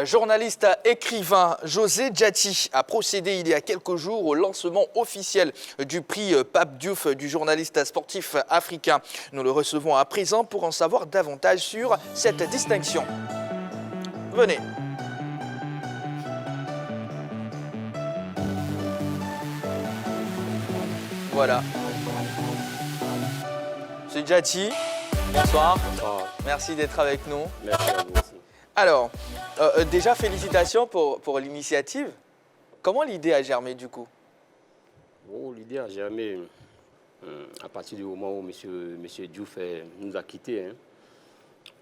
Journaliste écrivain José Diaty a procédé il y a quelques jours au lancement officiel du prix Pape Diouf du journaliste sportif africain. Nous le recevons à présent pour en savoir davantage sur cette distinction. Venez. Voilà. Monsieur Diaty, bonsoir. Bonsoir. Merci d'être avec nous. Merci à vous aussi. Alors, déjà félicitations pour l'initiative. Comment l'idée a germé du coup? Oh, l'idée a germé à partir du moment où monsieur Diouf nous a quittés. Hein,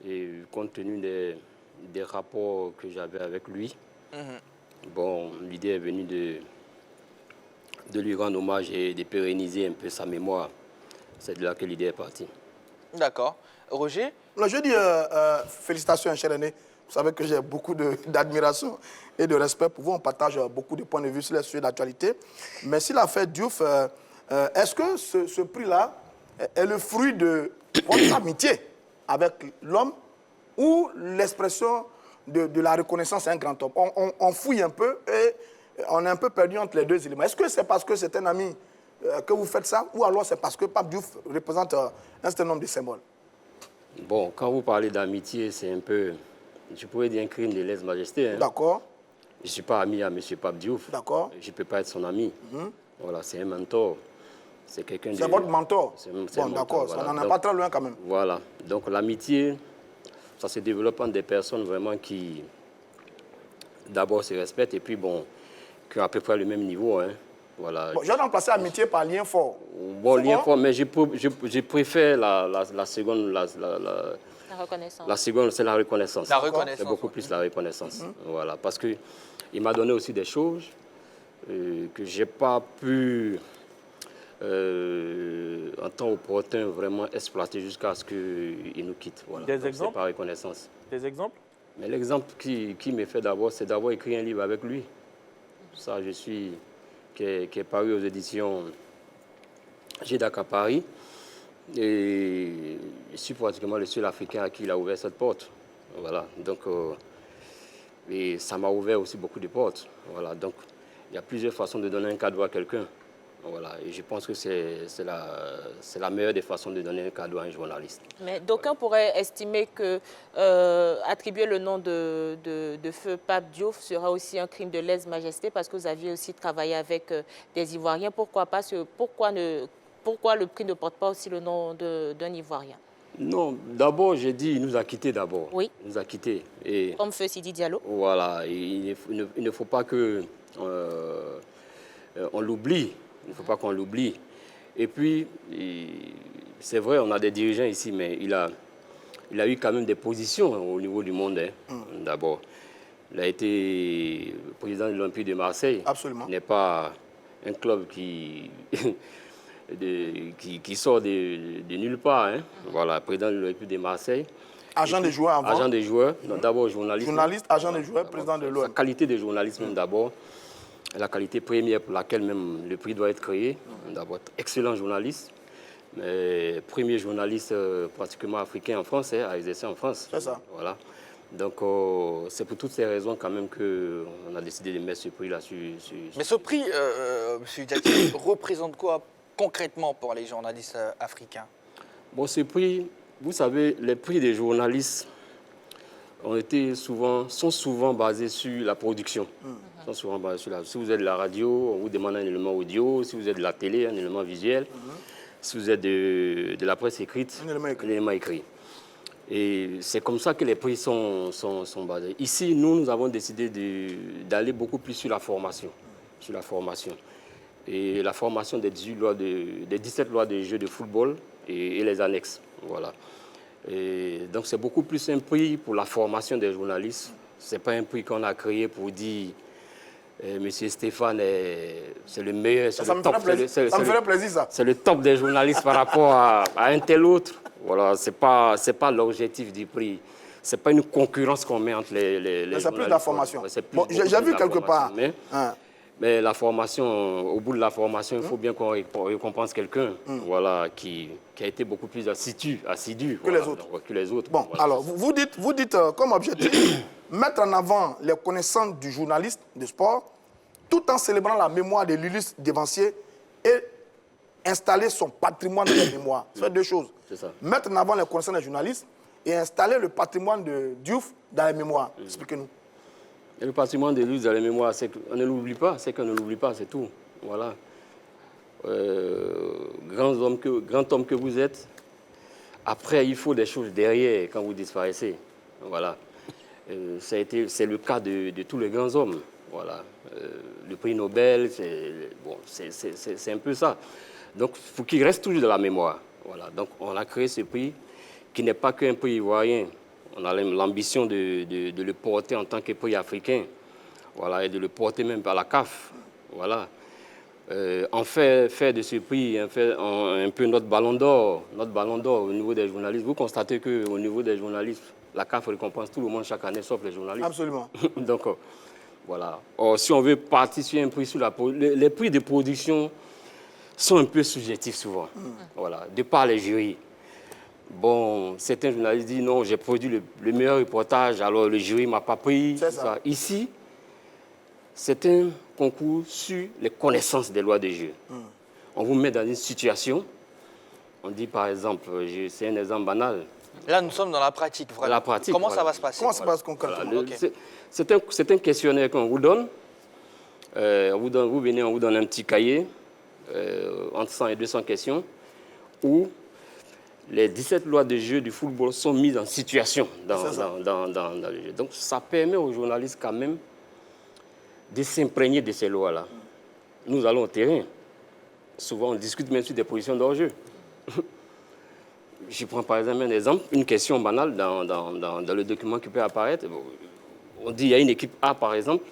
et compte tenu des rapports que j'avais avec lui, bon, l'idée est venue de lui rendre hommage et de pérenniser un peu sa mémoire. C'est de là que l'idée est partie. D'accord. Roger? Je dis félicitations, cher aîné. Vous savez que j'ai beaucoup d'admiration et de respect pour vous. On partage beaucoup de points de vue sur les sujets d'actualité. Mais si l'affaire Diouf, est-ce que ce prix-là est le fruit de votre amitié avec l'homme ou l'expression de la reconnaissance à un grand homme? On fouille un peu et on est un peu perdu entre les deux éléments. Est-ce que c'est parce que c'est un ami que vous faites ça ou alors c'est parce que Pape Diouf représente un certain nombre de symboles? Bon, quand vous parlez d'amitié, c'est un peu, je pourrais dire un crime de lèse-majesté. Hein. D'accord. Je ne suis pas ami à M. Pape Diouf. D'accord. Je ne peux pas être son ami. Voilà, c'est un mentor. C'est quelqu'un de... C'est votre mentor. Bon, d'accord, voilà. On n'en est pas très loin quand même. Voilà. Donc l'amitié, ça se développe entre des personnes vraiment qui, d'abord, se respectent et puis, bon, qui ont à peu près le même niveau. Hein. Voilà. Bon, je vais remplacer amitié par lien fort. Bon, lien fort, mais je préfère la seconde... La reconnaissance. La seconde, c'est la reconnaissance. La reconnaissance. C'est beaucoup plus la reconnaissance. Voilà, parce qu'il m'a donné aussi des choses que je n'ai pas pu, en temps opportun, vraiment exploiter jusqu'à ce qu'il nous quitte. Voilà. Des exemples? C'est par reconnaissance. Des exemples? Mais l'exemple qui me fait d'abord, c'est d'avoir écrit un livre avec lui. Ça, qui est paru aux éditions GEDAC à Paris. Et je suis pratiquement le seul Africain à qui il a ouvert cette porte. Voilà. Donc, et ça m'a ouvert aussi beaucoup de portes. Voilà. Donc, il y a plusieurs façons de donner un cadeau à quelqu'un. Voilà. Et je pense que c'est la meilleure des façons de donner un cadeau à un journaliste. Mais d'aucuns pourraient estimer que attribuer le nom de feu Pape Diouf sera aussi un crime de lèse-majesté parce que vous aviez aussi travaillé avec des Ivoiriens. Pourquoi pas Pourquoi le prix ne porte pas aussi le nom d'un Ivoirien? Non, d'abord, j'ai dit il nous a quittés d'abord. Oui. Il nous a quittés. Et comme feu Sidi Diallo. Voilà. Il ne faut pas que on l'oublie. Il ne faut pas qu'on l'oublie. Et puis, c'est vrai, on a des dirigeants ici, mais il a eu quand même des positions au niveau du monde. Hein, d'abord. Il a été président de l'Olympique de Marseille. Absolument. Il n'est pas un club qui sort de nulle part. Hein. Voilà, président de l'Olympique de Marseille. Agent des joueurs avant. Agent des joueurs, d'abord journaliste. Journaliste, agent des joueurs, président de l'OM. Sa qualité de journaliste même d'abord, la qualité première pour laquelle même le prix doit être créé. D'abord, excellent journaliste. Mais premier journaliste pratiquement africain en France, à exercer en France. C'est ça. Voilà. Donc, c'est pour toutes ces raisons quand même qu'on a décidé de mettre ce prix-là sur... Mais ce prix, M. Diaty, représente quoi concrètement pour les journalistes africains? Bon, ce prix, vous savez, les prix des journalistes sont souvent basés sur la production. Sont souvent basés sur si vous êtes de la radio, on vous demande un élément audio. Si vous êtes de la télé, un élément visuel. Si vous êtes de la presse écrite, un élément écrit. Et c'est comme ça que les prix sont basés. Ici, nous avons décidé d'aller beaucoup plus sur la formation. Sur la formation. Et la formation des 17 lois de jeux de football et les annexes. Voilà. Et donc, c'est beaucoup plus un prix pour la formation des journalistes. Ce n'est pas un prix qu'on a créé pour dire Monsieur Stéphane, c'est le meilleur, c'est le top. Ça me ferait plaisir, ça. C'est le top des journalistes par rapport à un tel autre. Voilà, ce n'est pas l'objectif du prix. Ce n'est pas une concurrence qu'on met entre les journalistes. C'est plus de la formation. Bon, j'ai vu quelque part. Mais la formation, au bout de la formation, il faut bien qu'on récompense quelqu'un voilà, qui a été beaucoup plus assidu que, voilà, les autres. Donc, que les autres. Bon, voilà. alors, vous dites comme objectif mettre en avant les connaissances du journaliste de sport, tout en célébrant la mémoire de l'illustre Devancier et installer son patrimoine de la mémoire. C'est deux choses. Mettre en avant les connaissances des journalistes et installer le patrimoine de Diouf dans la mémoire. Expliquez-nous. Le patrimoine de Diouf dans la mémoire, c'est qu'on ne l'oublie pas, c'est qu'on ne l'oublie pas, c'est tout. Voilà. Grand homme que vous êtes, après, il faut des choses derrière quand vous disparaissez. Voilà. C'est le cas de tous les grands hommes. Voilà. Le prix Nobel, c'est un peu ça. Donc, il faut qu'il reste toujours dans la mémoire. Voilà. Donc, on a créé ce prix qui n'est pas qu'un prix ivoirien. On a l'ambition de le porter en tant que prix africain. Voilà, et de le porter même par la CAF. Voilà. On fait de ce prix un peu notre ballon d'or au niveau des journalistes. Vous constatez qu'au niveau des journalistes, la CAF récompense tout le monde chaque année, sauf les journalistes. Absolument. Donc, voilà. Or, si on veut participer à un prix sur les prix de production sont un peu subjectifs souvent. Voilà, de par les jurys. Bon, certains journalistes disent non, j'ai produit le meilleur reportage, alors le jury ne m'a pas pris. C'est ça. Ici, c'est un concours sur les connaissances des lois de jeu. On vous met dans une situation, on dit par exemple, c'est un exemple banal. Là, nous sommes dans la pratique, vraiment. La pratique, Comment voilà. ça va se passer? Comment ça se passe concrètement? Voilà, c'est un questionnaire qu'on vous donne. Vous venez, on vous donne un petit cahier, entre 100 et 200 questions, où les 17 lois de jeu du football sont mises en situation dans le jeu. Donc, ça permet aux journalistes quand même de s'imprégner de ces lois-là. Nous allons au terrain. Souvent, on discute même sur des positions d'hors-jeu. Je prends par exemple un exemple, une question banale dans le document qui peut apparaître. On dit qu'il y a une équipe A, par exemple.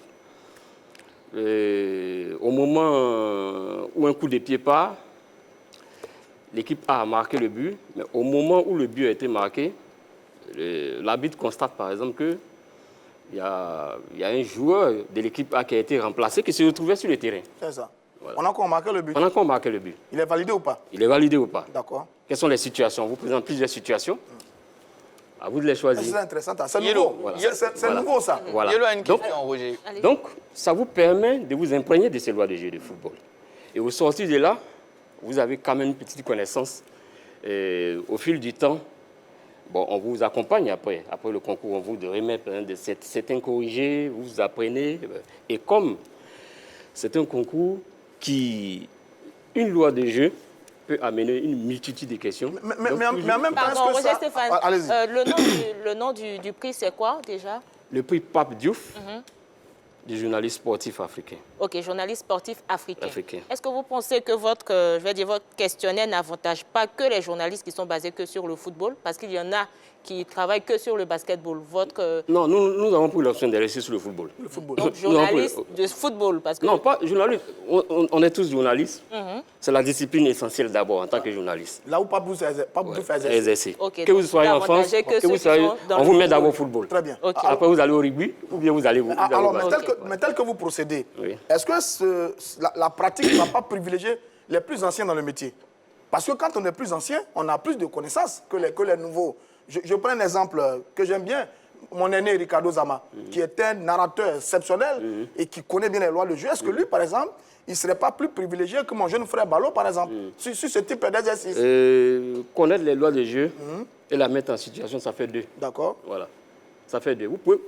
Au moment où un coup de pied part, l'équipe A marqué le but, mais au moment où le but a été marqué, l'arbitre constate par exemple qu'il y a un joueur de l'équipe A qui a été remplacé, qui se retrouvait sur le terrain. C'est ça. Voilà. On a encore marqué le but. On a encore marqué le but. Il est validé ou pas? Il est validé ou pas? D'accord. Quelles sont les situations? On vous présente plusieurs situations. À vous de les choisir. C'est intéressant. C'est Yellow. nouveau. Voilà. C'est nouveau, ça. Voilà. Yellow a une question, Roger. Donc, ça vous permet de vous imprégner de ces lois de jeu de football. Et au sortir de là, vous avez quand même une petite connaissance. Au fil du temps, bon, on vous accompagne après le concours, on vous remet certains corrigés, vous apprenez. Et comme c'est un concours une loi de jeu peut amener une multitude de questions. Mais en même temps, pardon, est-ce que Roger Stéphane, allez-y. le nom du prix, c'est quoi déjà? Le prix Pape Diouf, du journaliste sportif africain. Ok, journaliste sportif africain. Africain. Est-ce que vous pensez que votre questionnaire n'avantage pas que les journalistes qui sont basés que sur le football? Parce qu'il y en a qui travaillent que sur le basketball. Non, nous avons pris l'option de rester sur le football. Le football. Donc, journaliste de football, parce que... Non, pas journaliste. On est tous journalistes. C'est la discipline essentielle d'abord en tant que journaliste. Là où pas vous faire exercer. Ok, Que vous soyez en France, avantagez que que vous ceux qui soyez, sont dans on le vous met football. d'abord au football. Très bien. Ok. Après, vous allez au rugby ou bien vous allez Alors, au mais tel que vous procédez, Oui. est-ce que la pratique ne va pas privilégier les plus anciens dans le métier? Parce que quand on est plus ancien, on a plus de connaissances que les nouveaux. Je prends un exemple que j'aime bien. Mon aîné Ricardo Zama, qui est un narrateur exceptionnel et qui connaît bien les lois de jeu. Est-ce que lui, par exemple, il ne serait pas plus privilégié que mon jeune frère Balo, par exemple, sur ce type d'exercice? Connaître les lois de jeu et la mettre en situation, ça fait deux. D'accord. Voilà. Ça fait deux. Vous pouvez...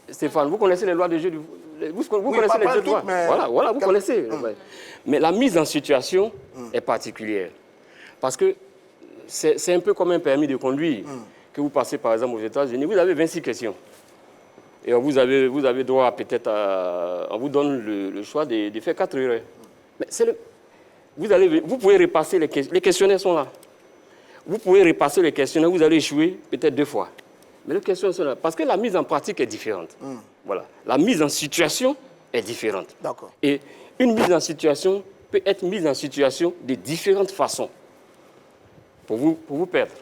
Stéphane, vous connaissez les lois de jeu Vous Oui, connaissez les pas deux toutes, lois. mais... Voilà, vous connaissez. Ouais. Mais la mise en situation est particulière. Parce que c'est un peu comme un permis de conduire que vous passez, par exemple, aux États-Unis. Vous avez 26 questions. Et vous avez droit peut-être à... On vous donne le choix de faire 4 erreurs. Mais vous pouvez repasser les questionnaires sont là. Vous pouvez repasser les questionnaires, vous allez échouer peut-être 2 fois. Mais les questions sont là. Parce que la mise en pratique est différente. Voilà. La mise en situation est différente. D'accord. Et une mise en situation peut être mise en situation de différentes façons pour vous perdre.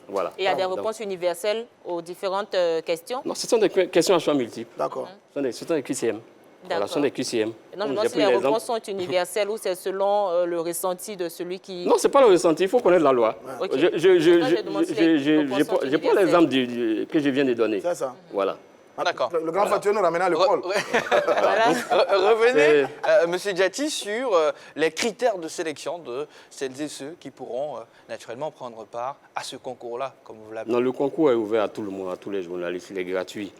Voilà. Et il y a des réponses universelles aux différentes questions? Non, ce sont des questions à choix multiples. D'accord. Ce sont des QCM. Voilà, ce sont des QCM. Non, je me demande si les réponses sont universelles ou c'est selon le ressenti de celui qui... Non, ce n'est pas le ressenti, il faut connaître la loi. Okay. Je prends l'exemple que je viens de donner. C'est ça. Voilà. D'accord. Le grand frère, tu nous ramènes à l'école. Voilà. Revenez, Monsieur Diaty, sur les critères de sélection de celles et ceux qui pourront naturellement prendre part à ce concours-là, comme vous l'appelez. Non, le concours est ouvert à tout le monde, à tous les journalistes, il est gratuit.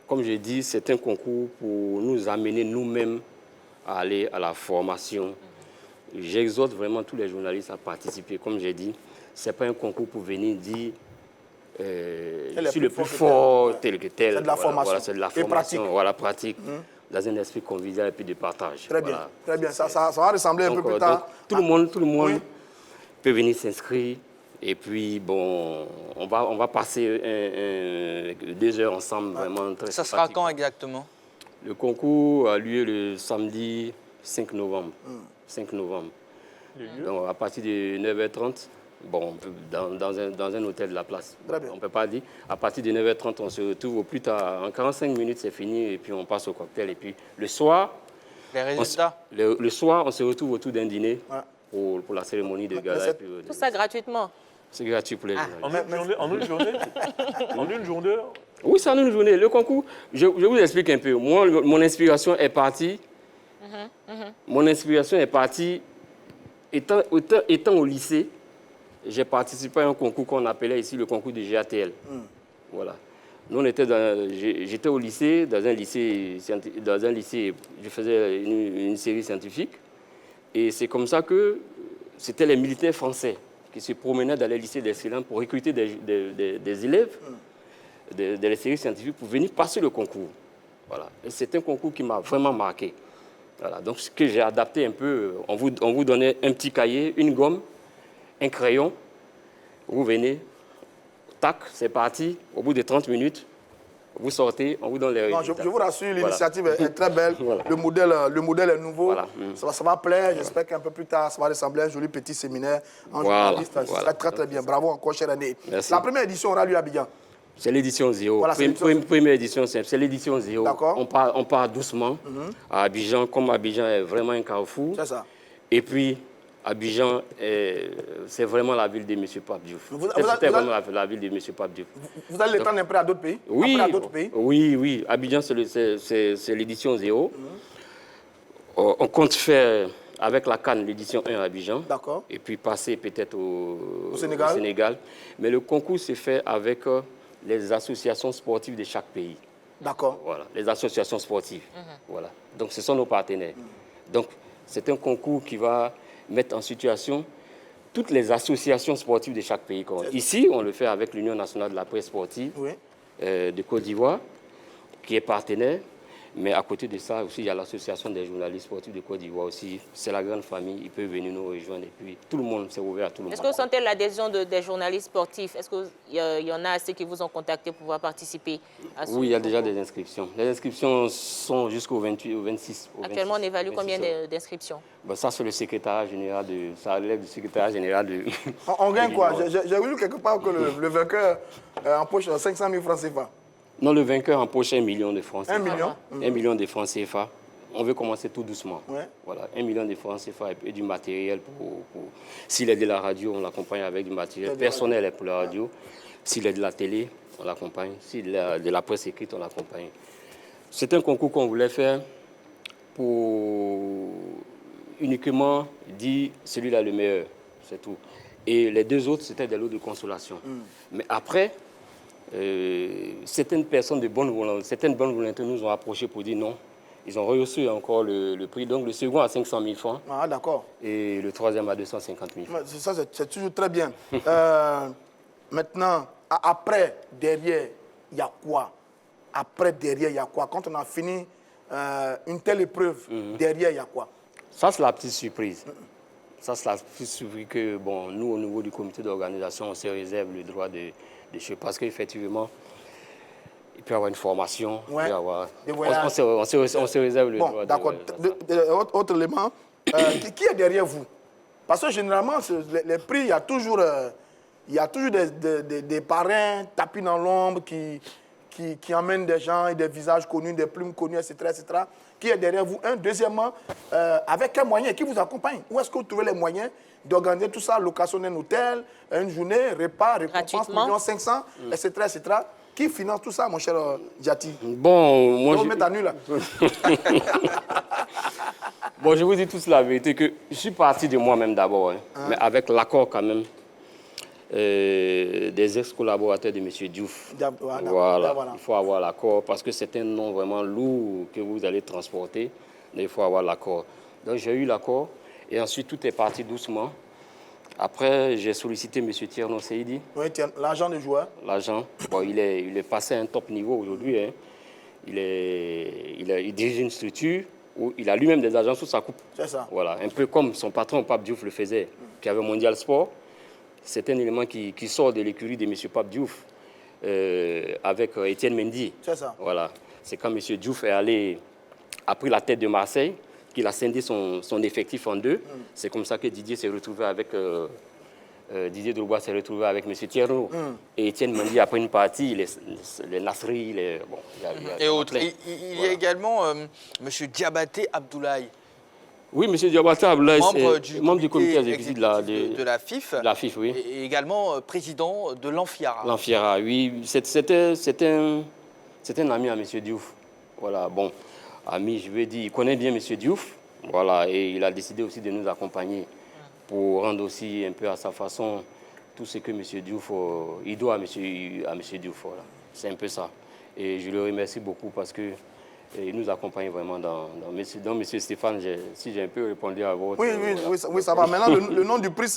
Comme j'ai dit, c'est un concours pour nous amener nous-mêmes à aller à la formation. J'exhorte vraiment tous les journalistes à participer. Comme j'ai dit, ce n'est pas un concours pour venir dire je suis le plus fort, tel que tel. C'est de la formation. Voilà, c'est de la Et formation. pratique. Voilà, pratique. Dans un esprit convivial et puis de partage. Très bien, Voilà. très bien. Ça va ressembler un peu plus Donc, tard. tout le monde Oui. peut venir s'inscrire. Et puis, bon, on va passer 2 heures ensemble, vraiment très Ça sera sympathique. quand exactement? Le concours a lieu le samedi 5 novembre. 5 novembre. Donc, à partir de 9h30, bon, dans un hôtel de la place. Très bien. On ne peut pas dire. À partir de 9h30, on se retrouve au plus tard. En 45 minutes, c'est fini. Et puis, on passe au cocktail. Et puis, le soir, Les résultats? le soir, on se retrouve autour d'un dîner Ouais. pour la cérémonie de gala. Et puis, Tout ça gratuitement. c'est gratuit pour les journalistes. En une journée En une journée Oui, c'est en une journée. Le concours, je vous explique un peu. Moi, mon inspiration est partie. Mon inspiration est partie. Étant au lycée, j'ai participé à un concours qu'on appelait ici le concours du GATL. Voilà. Nous, j'étais au lycée, dans un lycée, je faisais une série scientifique. Et c'est comme ça que c'était les militaires français qui se promenaient dans les lycées d'excellence pour recruter des élèves des séries scientifiques pour venir passer le concours. Voilà. Et c'est un concours qui m'a vraiment marqué. Voilà. Donc, ce que j'ai adapté un peu, on vous donnait un petit cahier, une gomme, un crayon. Vous venez, tac, c'est parti. Au bout de 30 minutes, vous sortez, on vous donne les résultats. Je vous rassure, l'initiative est très belle. Voilà. Le modèle est nouveau. Voilà. Ça va plaire. J'espère qu'un peu plus tard, ça va ressembler à un joli petit séminaire en Voilà. journaliste. Ça sera très, très bien. Bravo encore, chère année. Merci. La première édition aura lieu à Abidjan. C'est l'édition 0. Voilà, c'est l'édition Première édition, c'est l'édition 0. D'accord. On part doucement à Abidjan, comme Abidjan est vraiment un carrefour. C'est ça. Et puis, Abidjan, c'est vraiment la ville de M. Pape Diouf. C'était vraiment la ville de M. Pape Diouf. Vous allez l'étendre après à d'autres pays? Oui, Après à d'autres pays? oui. Abidjan, c'est l'édition 0. On compte faire avec la CAN l'édition 1 à Abidjan. D'accord. Et puis passer peut-être au Sénégal. Mais le concours se fait avec les associations sportives de chaque pays. D'accord. Voilà, les associations sportives. Voilà. Donc, ce sont nos partenaires. Donc, c'est un concours qui va mettre en situation toutes les associations sportives de chaque pays. Ici, on le fait avec l'Union nationale de la presse sportive de Côte d'Ivoire, qui est partenaire. Mais à côté de ça, aussi, il y a l'association des journalistes sportifs de Côte d'Ivoire aussi. C'est la grande famille, ils peuvent venir nous rejoindre. Et puis, tout le monde s'est ouvert à tout le monde. Est-ce que vous sentez l'adhésion des journalistes sportifs? Est-ce qu'il y en a assez qui vous ont contacté pour pouvoir participer à ce Oui, il y a déjà concours? des inscriptions. Les inscriptions sont jusqu'au 28, au 26. Actuellement, on évalue combien d'inscriptions? Ben, ça, c'est le secrétariat général ça relève du secrétariat général de... On gagne quoi? J'ai lu quelque part que le vainqueur empoche 500 000 francs CFA. Non, le vainqueur empoche 1 million de francs CFA. 1 million? 1 million de francs CFA. On veut commencer tout doucement. Ouais. Voilà, 1 million de francs CFA et du matériel S'il est de la radio, on l'accompagne avec du matériel personnel pour la radio. S'il est de la télé, on l'accompagne. S'il est de la presse écrite, on l'accompagne. C'est un concours qu'on voulait faire pour uniquement dire celui-là le meilleur, c'est tout. Et les 2 autres, c'était des lots de consolation. Mais après, certaines personnes de bonne volonté nous ont approchés pour dire non. Ils ont reçu encore le prix. Donc le second à 500 000 francs. Ah, d'accord. Et le troisième à 250 000 francs. Ça, c'est toujours très bien. Maintenant, après, derrière, il y a quoi? Après, derrière, il y a quoi? Quand on a fini une telle épreuve, derrière, il y a quoi? Ça, c'est la petite surprise. Ça, c'est la petite surprise que, bon, nous, au niveau du comité d'organisation, on se réserve le droit de choses. Parce qu'effectivement, il peut y avoir une formation, il peut y avoir... On se réserve le droit. D'accord. Autre élément, qui est derrière vous? Parce que généralement, les prix, il y a toujours des parrains tapis dans l'ombre qui emmènent des gens et des visages connus, des plumes connues, etc., etc. Qui est derrière vous? Deuxièmement, avec quels moyens? Qui vous accompagne? Où est-ce que vous trouvez les moyens d'organiser tout ça? Location d'un hôtel, une journée, repas, récompense, 1,5 million, etc., etc. Qui finance tout ça, mon cher Diati? Bon, moi, On met à nu, là. Bon, je vous dis tous la vérité que je suis parti de moi-même d'abord, mais avec l'accord quand même des ex-collaborateurs de M. Diouf. Voilà, il faut avoir l'accord parce que c'est un nom vraiment lourd que vous allez transporter, mais il faut avoir l'accord. Donc j'ai eu l'accord et ensuite tout est parti doucement. Après, j'ai sollicité M. Tierno Seydi. Oui, l'agent des joueurs. L'agent, bon, il est passé à un top niveau aujourd'hui. Hein. Il dirige une structure où il a lui-même des agents sous sa coupe. C'est ça. Voilà, un peu comme son patron Pape Diouf le faisait, qui avait Mondial Sport. C'est un élément qui sort de l'écurie de M. Pape Diouf avec Étienne Mendy. C'est ça. Voilà, c'est quand M. Diouf a pris la tête de Marseille, qu'il a scindé son effectif en deux. C'est comme ça que Didier s'est retrouvé avec... Didier Drogba s'est retrouvé avec M. Thierno. Et Étienne Mendy a pris une partie, les Nasri, bon, et autres. Il y a également M. Diabaté Abdoulaye. Oui, M. Diabaté Abdoulaye, membre du comité exécutif de la FIF. La FIF, oui. Et également président de l'Amphiara. L'Amphiara, oui. C'est un ami à M. Diouf. Voilà, bon, ami, je veux dire, il connaît bien M. Diouf. Voilà, et il a décidé aussi de nous accompagner pour rendre aussi un peu à sa façon tout ce que M. Diouf, il doit à M. Diouf. Voilà. C'est un peu ça. Et je le remercie beaucoup parce qu'il nous accompagne vraiment dans M. Stéphane, si j'ai un peu répondu à votre... Oui, ça va. Maintenant, le nom du prix,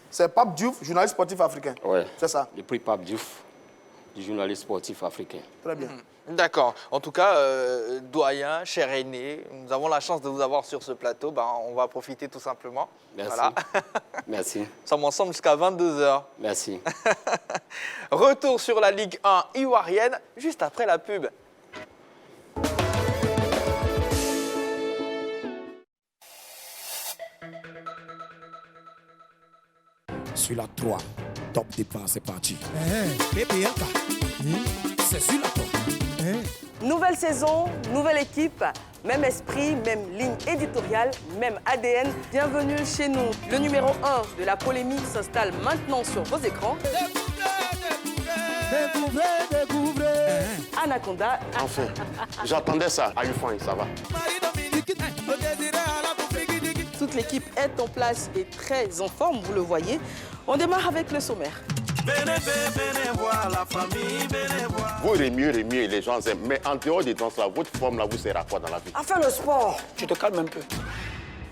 c'est Pape Diouf, journaliste sportif africain. Oui, c'est ça. Le prix Pape Diouf, du journaliste sportif africain. Très bien. D'accord. En tout cas, doyen, cher aîné, nous avons la chance de vous avoir sur ce plateau. On va profiter tout simplement. Merci. Voilà. Merci. Nous sommes ensemble jusqu'à 22h. Merci. Retour sur la Ligue 1 ivoirienne, juste après la pub. Sur la 3, top départ, c'est parti. C'est sur la 3. Nouvelle saison, nouvelle équipe, même esprit, même ligne éditoriale, même ADN. Bienvenue chez nous. Le numéro 1 de la polémique s'installe maintenant sur vos écrans. Découvrez. Anaconda. Enfin, j'attendais ça. À une fois, ça va. Toute l'équipe est en place et très en forme, vous le voyez. On démarre avec le sommaire. Venez voir la famille, venez voir. Vous remuez, les gens aiment. Mais en dehors des danses, là, votre forme, là, vous sert à quoi dans la vie? À faire le sport, tu te calmes un peu.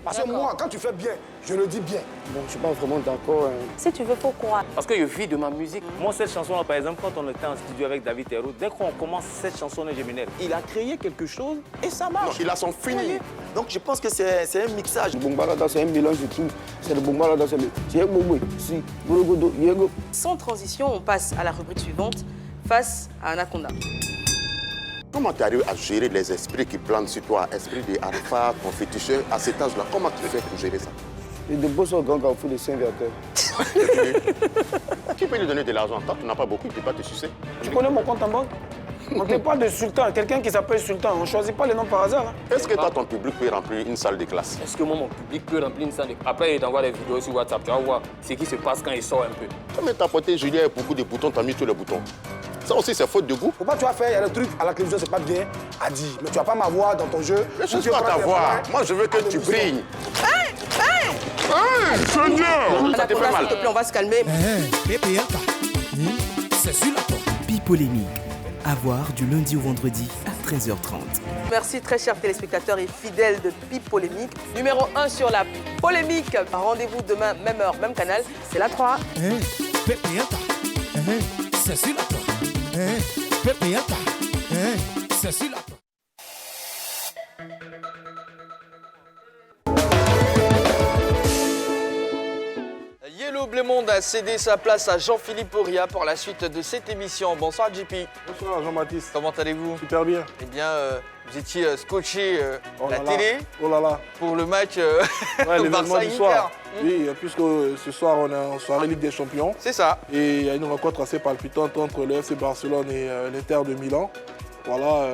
Parce que moi, quand tu fais bien, je le dis bien. Bon, je ne suis pas vraiment d'accord. Si tu veux, faut croire. Parce que je vis de ma musique. Moi, cette chanson-là, par exemple, quand on était en studio avec David Terreau, dès qu'on commence cette chanson-là, il a créé quelque chose et ça marche. Non, il a son feeling. Donc je pense que c'est un mixage. Le Bongbalada, c'est un mélange de tout. C'est le Bongbalada, c'est un Bongwe. Si, Borogodo, Yego. Sans transition, on passe à la rubrique suivante, face à Anaconda. Comment tu arrives à gérer les esprits qui planent sur toi, esprit de Arafat, ton féticheur, à cet âge-là? Comment tu fais pour gérer ça? Et de beaux organes quand on fait des Saint-Verteurs. Qui peut lui donner de l'argent? Toi, tu n'as pas beaucoup, il ne peut pas te sucer. Tu connais mon compte en banque? On ne parle de sultan, quelqu'un qui s'appelle sultan. On ne choisit pas les noms par hasard. Est-ce que toi, ton public peut remplir une salle de classe? Est-ce que moi, mon public peut remplir une salle de classe? Après, il t'envoie des vidéos sur WhatsApp, tu vas voir ce qui se passe quand il sort un peu. Comme tu as porté Julien avec beaucoup de boutons, tu as mis tous les boutons. Ça aussi, c'est faute de goût. Faut pas tu vas faire, il y a le truc à la télévision, c'est pas bien à dire. Mais tu vas pas m'avoir dans ton jeu. Je ne cherche pas ta voix. Moi, je veux que tu brilles. Seigneur! Ça te fait mal. S'il te plaît, on va se calmer. C'est sur la porte. Bipolémique. À voir du lundi au vendredi à 13h30. Merci très chers téléspectateurs et fidèles de Bipolémique. Numéro 1 sur la polémique. Rendez-vous demain, même heure, même canal. C'est la 3. C'est sur la porte. C'est sur la porte. Yellow Blémonde a cédé sa place à Jean-Philippe Auria pour la suite de cette émission. Bonsoir JP. Bonsoir Jean-Baptiste. Comment allez-vous? Super bien. Eh bien, vous étiez scotché Oh la là là. télé Oh là là. pour le match Ouais, l'événement du soir. Inter. Oui, puisque ce soir, on est en soirée Ligue des Champions. C'est ça. Et il y a une rencontre assez palpitante entre le FC Barcelone et l'Inter de Milan. Voilà,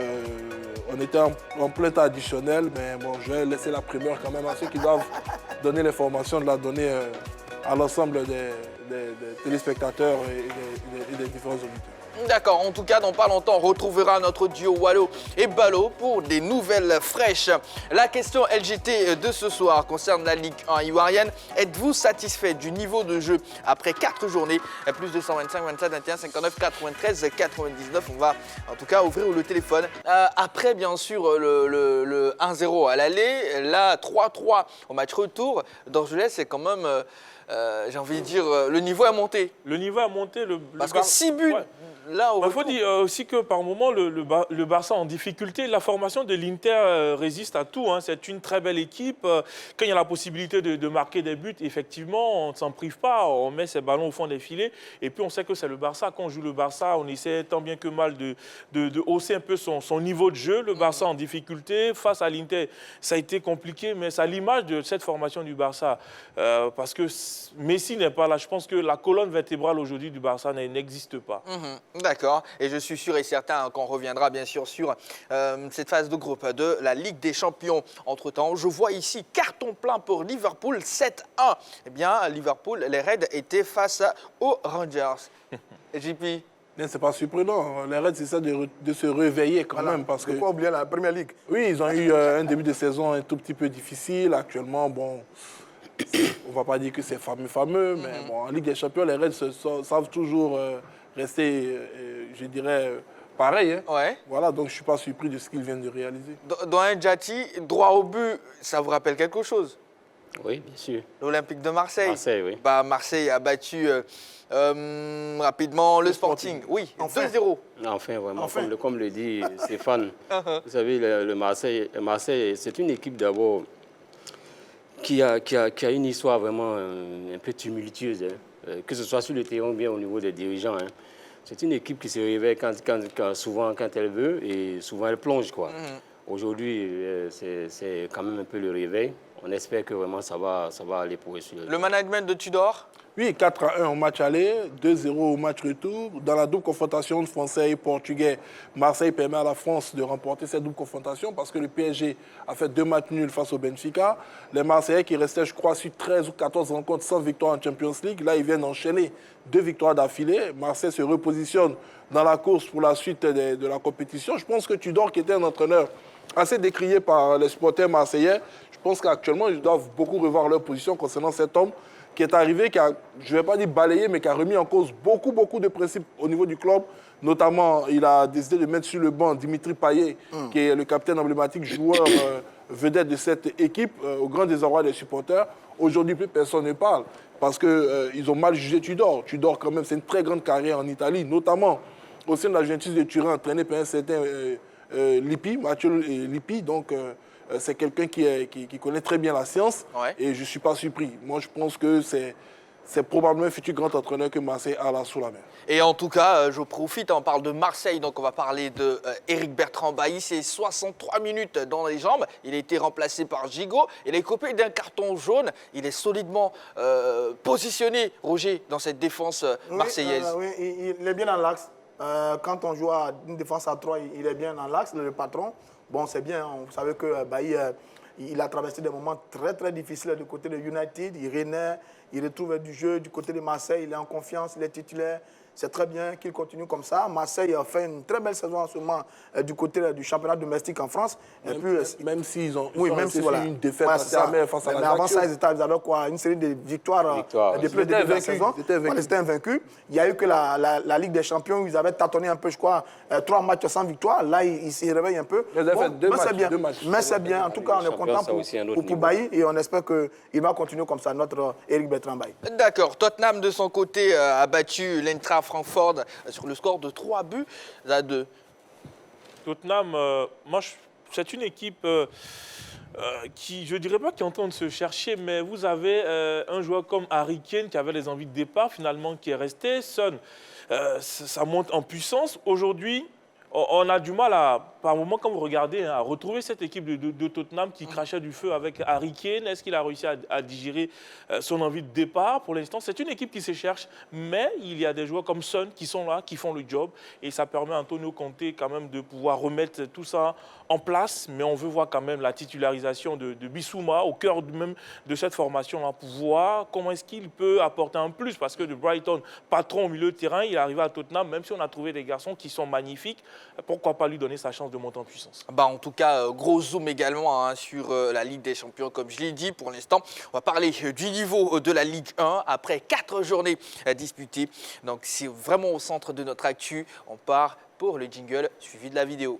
on était en plein temps additionnel, mais bon, je vais laisser la primeur quand même à ceux qui doivent donner l'information, de la donner à l'ensemble des téléspectateurs et des différents auditeurs. D'accord, en tout cas, dans pas longtemps, on retrouvera notre duo Wallo et Balo pour des nouvelles fraîches. La question LGT de ce soir concerne la Ligue 1 ivoirienne. Êtes-vous satisfait du niveau de jeu après 4 journées? Plus 225, 27, 21, 59, 93, 99. On va en tout cas ouvrir le téléphone. Après, bien sûr, le 1-0 à l'aller, là, 3-3 au match retour. D'Orgelès, c'est quand même... j'ai envie de dire, le niveau a monté. Le niveau a monté. Parce que 6 buts, là, il faut dire aussi que par moment, le Barça en difficulté, la formation de l'Inter résiste à tout. Hein. C'est une très belle équipe. Quand il y a la possibilité de marquer des buts, effectivement, on ne s'en prive pas. On met ses ballons au fond des filets. Et puis, on sait que c'est le Barça. Quand on joue le Barça, on essaie tant bien que mal de hausser un peu son niveau de jeu. Le Barça en difficulté. Face à l'Inter, ça a été compliqué, mais c'est à l'image de cette formation du Barça. Parce que Messi n'est pas là. Je pense que la colonne vertébrale aujourd'hui du Barça n'existe pas. D'accord. Et je suis sûr et certain qu'on reviendra bien sûr sur cette phase de groupe de la Ligue des Champions. Entre-temps, je vois ici carton plein pour Liverpool, 7-1. Eh bien, Liverpool, les Reds étaient face aux Rangers. JP? C'est pas surprenant. Les Reds, c'est ça de se réveiller quand même. Parce que pourquoi oublier la Première Ligue? Oui, ils ont eu un début de saison un tout petit peu difficile. Actuellement, bon... On ne va pas dire que c'est fameux, mais bon, en Ligue des Champions, les Reds savent toujours rester, je dirais, pareil. Hein. Ouais. Voilà, donc je ne suis pas surpris de ce qu'ils viennent de réaliser. Dans un Djati, droit au but, ça vous rappelle quelque chose? Oui, bien sûr. L'Olympique de Marseille. Marseille, oui. Marseille a battu rapidement le Sporting. Oui, enfin. 2-0. Enfin, vraiment, comme le dit Stéphane. Vous savez, le Marseille, c'est une équipe d'abord qui a une histoire vraiment un peu tumultueuse, hein. Que ce soit sur le terrain ou bien au niveau des dirigeants. Hein. C'est une équipe qui se réveille souvent quand elle veut et souvent elle plonge, quoi. Aujourd'hui, c'est quand même un peu le réveil. On espère que vraiment ça va aller pour eux. Le management de Tudor? Oui, 4-1 au match aller, 2-0 au match retour. Dans la double confrontation de Français et Portugais, Marseille permet à la France de remporter cette double confrontation parce que le PSG a fait 2 matchs nuls face au Benfica. Les Marseillais qui restaient, je crois, sur 13 ou 14 rencontres sans victoire en Champions League, là, ils viennent enchaîner 2 victoires d'affilée. Marseille se repositionne dans la course pour la suite de la compétition. Je pense que Tudor, qui était un entraîneur assez décrié par les supporters marseillais, je pense qu'actuellement, ils doivent beaucoup revoir leur position concernant cet homme qui est arrivé, qui a, je ne vais pas dire balayé, mais qui a remis en cause beaucoup de principes au niveau du club. Notamment, il a décidé de mettre sur le banc Dimitri Payet, qui est le capitaine emblématique, joueur vedette de cette équipe, au grand désarroi des supporters. Aujourd'hui, plus personne ne parle, parce qu'ils ont mal jugé Tudor. Tudor, quand même, c'est une très grande carrière en Italie, notamment au sein de la Juventus de Turin, entraîné par un certain Lippi, Matteo Lippi, donc... c'est quelqu'un qui connaît très bien la science et je ne suis pas surpris. Moi, je pense que c'est probablement un futur grand entraîneur que Marseille a là sous la main. Et en tout cas, je profite, on parle de Marseille, donc on va parler de Éric Bertrand Bailly. C'est 63 minutes dans les jambes. Il a été remplacé par Gigot. Il est coupé d'un carton jaune. Il est solidement positionné, Roger, dans cette défense marseillaise. Oui, il est bien dans l'axe. Quand on joue à une défense à 3, il est bien dans l'axe, le patron. Bon, c'est bien, vous savez que Bailly, il a traversé des moments très difficiles du côté de United. Il renaît, il retrouve du jeu du côté de Marseille, il est en confiance, il est titulaire. C'est très bien qu'il continue comme ça. Marseille a fait une très belle saison en ce moment du côté du championnat domestique en France. Même s'ils ont une défaite assez amère face à la. Mais avant ça, ils avaient quoi? Une série de victoires depuis le début de la saison. Ils étaient invaincus. Il y a eu que la Ligue des Champions où ils avaient tâtonné un peu, je crois, 3 matchs sans victoire. Là, ils s'y réveillent un peu. Mais c'est bien. En tout cas, on est content pour Bailly et on espère qu'il va continuer comme ça, notre Éric Bertrand Bailly. D'accord. Tottenham, de son côté, a battu l'Eintracht Francfort sur le score de 3-2. Tottenham, c'est une équipe qui, je ne dirais pas qui est en train de se chercher, mais vous avez un joueur comme Harry Kane qui avait les envies de départ, finalement qui est resté. Son, ça monte en puissance. Aujourd'hui, on a du mal à par moment, quand vous regardez, à retrouver cette équipe de Tottenham qui crachait du feu avec Harry Kane, est-ce qu'il a réussi à digérer son envie de départ? Pour l'instant, c'est une équipe qui se cherche, mais il y a des joueurs comme Son qui sont là, qui font le job, et ça permet à Antonio Conte quand même de pouvoir remettre tout ça en place, mais on veut voir quand même la titularisation de Bissouma au cœur même de cette formation-là, pour voir comment est-ce qu'il peut apporter un plus, parce que de Brighton, patron au milieu de terrain, il est arrivé à Tottenham, même si on a trouvé des garçons qui sont magnifiques, pourquoi pas lui donner sa chance de monter en puissance. En tout cas, gros zoom également sur la Ligue des Champions, comme je l'ai dit. Pour l'instant, on va parler du niveau de la Ligue 1 après 4 journées disputées. Donc c'est vraiment au centre de notre actu. On part pour le jingle suivi de la vidéo.